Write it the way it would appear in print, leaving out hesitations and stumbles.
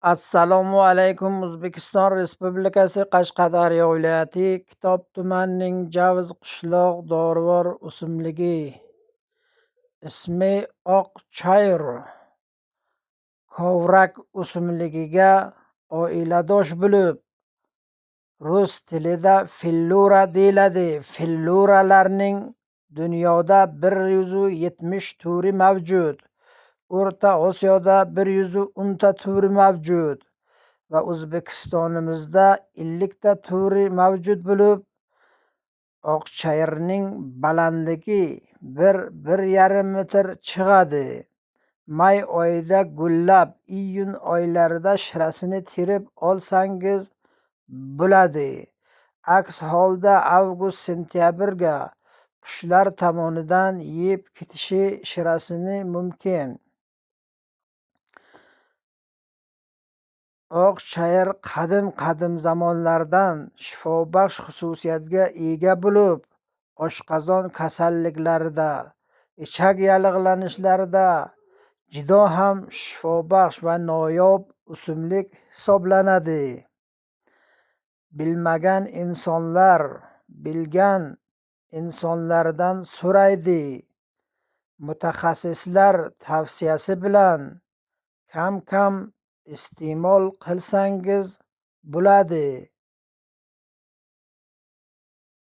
Assalomu alaykum. O'zbekiston Respublikasi Qashqadaryo viloyati Kitob tumanining Javz qishloq dorivor o'simligi. Ismi oq chayr kovrak o'simligiga oiladosh bo'lib, rus tilida fillura deyiladi. Filluralarning dunyoda 170 turi mavjud. O'rta Osiyoda 110 ta turi mavjud va O'zbekistonimizda 50 ta turi mavjud bo'lib, oqchayrning balandligi 1-1,5 metr chiqadi. May oyida gullab, iyun oylarida shirasini terib olsangiz bo'ladi. Aks holda avgust-sentyabrga qushlar tomonidan yeb ketishi shirasini mumkin. Oq chayr qadim zamonlardan shifobaxsh xususiyatga ega bo'lib, oshqozon kasalliklarida, ichak yallig'lanishlarida juda ham shifobaxsh va noyob o'simlik hisoblanadi. Bilmagan insonlar bilgan insonlardan so'raydi. Mutaxassislar tavsiyasi bilan kam iste'mol qilsangiz bo'ladi.